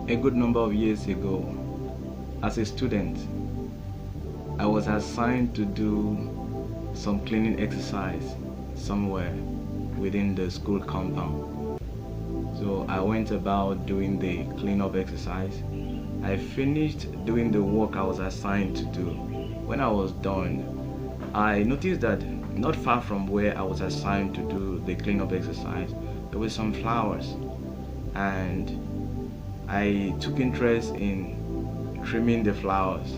A good number of years ago, as a student, I was assigned to do some cleaning exercise somewhere within the school compound. So I went about doing the cleanup exercise. I finished doing the work I was assigned to do. When I was done, I noticed that not far from where I was assigned to do the cleanup exercise, there were some flowers, and I took interest in trimming the flowers.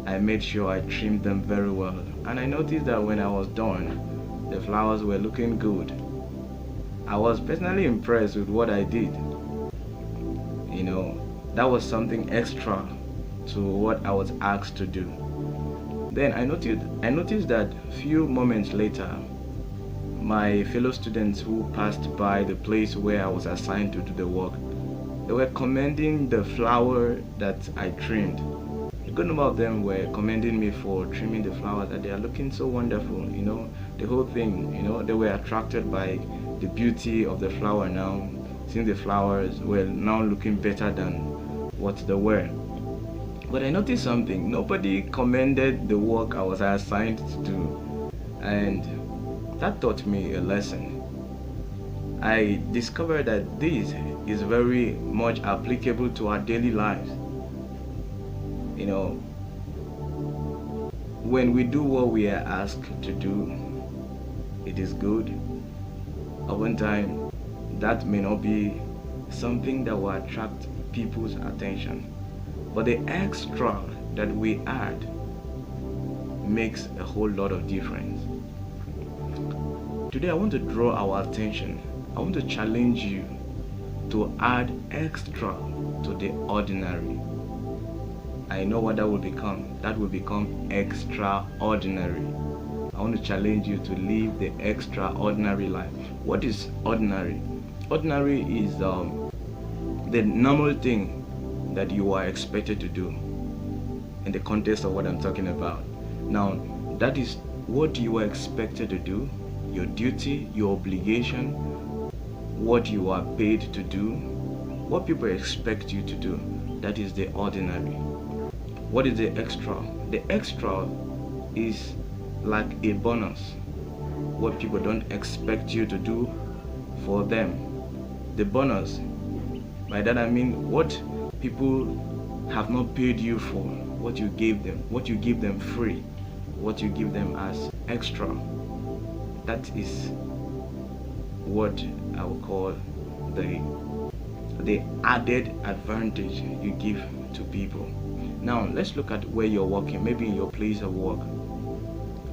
I made sure I trimmed them very well, and I noticed that when I was done, the flowers were looking good. I was personally impressed with what I did. You know, that was something extra to what I was asked to do. Then I noticed that few moments later, my fellow students who passed by the place where I was assigned to do the work, they were commending the flower that I trimmed. A good number of them were commending me for trimming the flowers, that they are looking so wonderful, the whole thing, they were attracted by the beauty of the flower now, since the flowers were now looking better than what they were. But I noticed something. Nobody commended the work I was assigned to do, and that taught me a lesson. I discovered that this is very much applicable to our daily lives. When we do what we are asked to do, it is good. Oftentimes, that may not be something that will attract people's attention, but the extra that we add makes a whole lot of difference. Today I want to draw our attention. I want to challenge you to add extra to the ordinary. I know what that will become. That will become extraordinary. I want to challenge you to live the extraordinary life. What is ordinary? Ordinary is the normal thing that you are expected to do in the context of what I'm talking about. Now, that is what you are expected to do, your duty, your obligation, what you are paid to do, what people expect you to do. That is the ordinary. What is the extra? The extra is like a bonus, what people don't expect you to do for them. The bonus, by that I mean what people have not paid you for, what you give them free, what you give them as extra. That is what I would call the added advantage you give to people. Now let's look at where you're working, maybe in your place of work.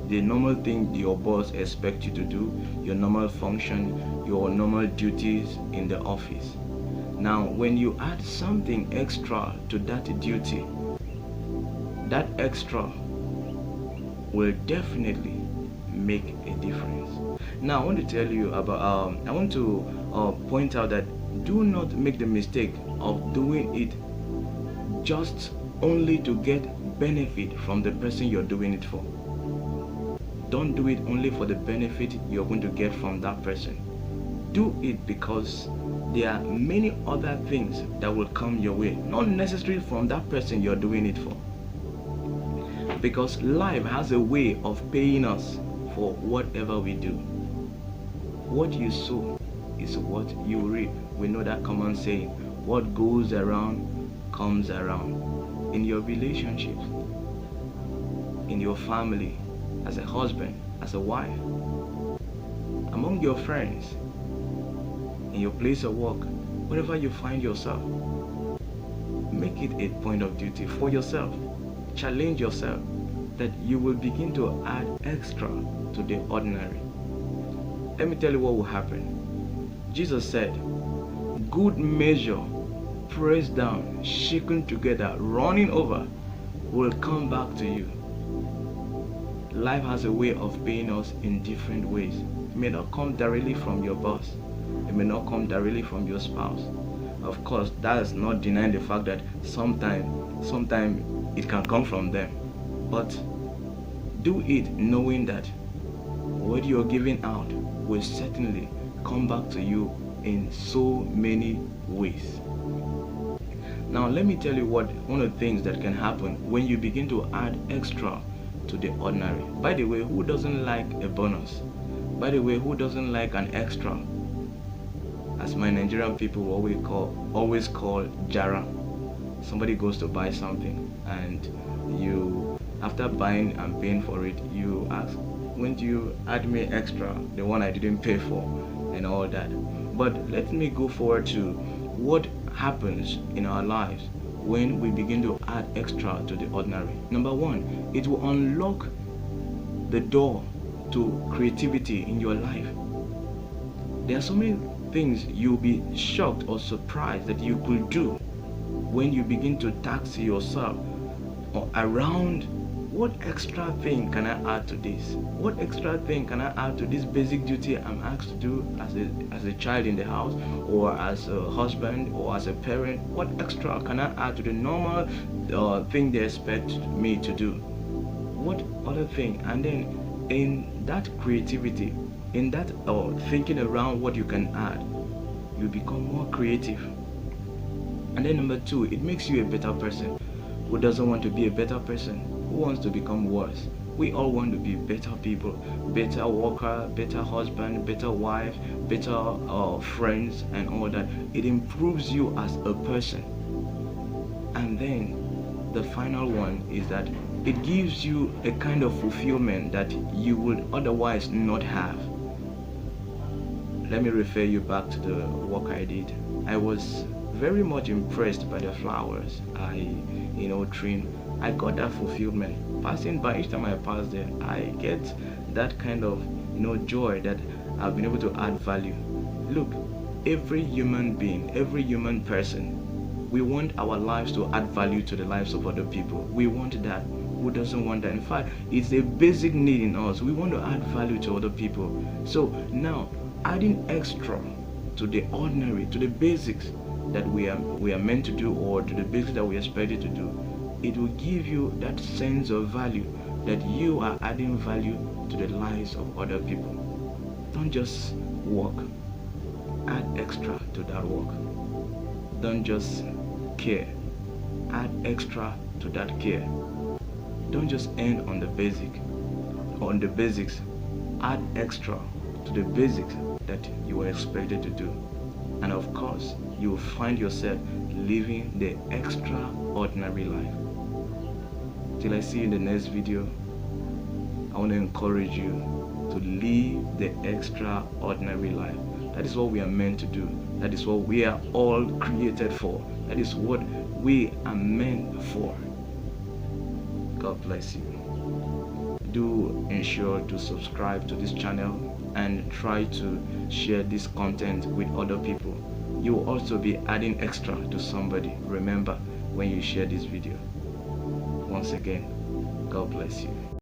The normal thing your boss expects you to do, your normal function, your normal duties in the office. Now, when you add something extra to that duty, that extra will definitely make a difference. Now, I want to tell you about, I want to point out that do not make the mistake of doing it just only to get benefit from the person you're doing it for. Don't do it only for the benefit you're going to get from that person. Do it because there are many other things that will come your way, not necessarily from that person you're doing it for. Because life has a way of paying us for whatever we do. What you sow is what you reap. We know that common saying, what goes around comes around. In your relationships, in your family, as a husband, as a wife, among your friends, in your place of work, wherever you find yourself, make it a point of duty for yourself. Challenge yourself that you will begin to add extra to the ordinary. Let me tell you what will happen. Jesus said, good measure, pressed down, shaken together, running over, will come back to you. Life has a way of paying us in different ways. It may not come directly from your boss. It may not come directly from your spouse. Of course, that is not denying the fact that sometimes it can come from them. But do it knowing that what you're giving out will certainly come back to you in so many ways. Now let me tell you what one of the things that can happen when you begin to add extra to the ordinary. By the way, who doesn't like a bonus? By the way, who doesn't like an extra? As my Nigerian people always call jara. Somebody goes to buy something and you, after buying and paying for it, you ask, when do you add me extra, the one I didn't pay for and all that. But let me go forward to what happens in our lives when we begin to add extra to the ordinary. Number one, it will unlock the door to creativity in your life. There are so many things you'll be shocked or surprised that you could do when you begin to tax yourself or around, what extra thing can I add to this? What extra thing can I add to this basic duty I'm asked to do as a child in the house, or as a husband, or as a parent? What extra can I add to the normal thing they expect me to do? What other thing? And then in that creativity, in that thinking around what you can add, you become more creative. And then number two, it makes you a better person. Who doesn't want to be a better person? Who wants to become worse? We all want to be better people, better worker, better husband, better wife, better friends and all that. It improves you as a person. And then the final one is that it gives you a kind of fulfillment that you would otherwise not have. Let me refer you back to the work I did. I was very much impressed by the flowers I trimmed. I got that fulfillment. Passing by, each time I pass there, I get that kind of joy that I've been able to add value. Look, every human being, every human person, we want our lives to add value to the lives of other people. We want that. Who doesn't want that? In fact, it's a basic need in us. We want to add value to other people. So now, adding extra to the ordinary, to the basics that we are meant to do, or to the basics that we are expected to do, it will give you that sense of value, that you are adding value to the lives of other people. Don't just work, add extra to that work. Don't just care, add extra to that care. Don't just end on the basics, add extra to the basics that you are expected to do. And of course, you will find yourself living the extraordinary life. Till I see you in the next video, I want to encourage you to live the extraordinary life. That is what we are meant to do. That is what we are all created for. That is what we are meant for. God bless you. Do ensure to subscribe to this channel and try to share this content with other people. You will also be adding extra to somebody. Remember, when you share this video. Once again, God bless you.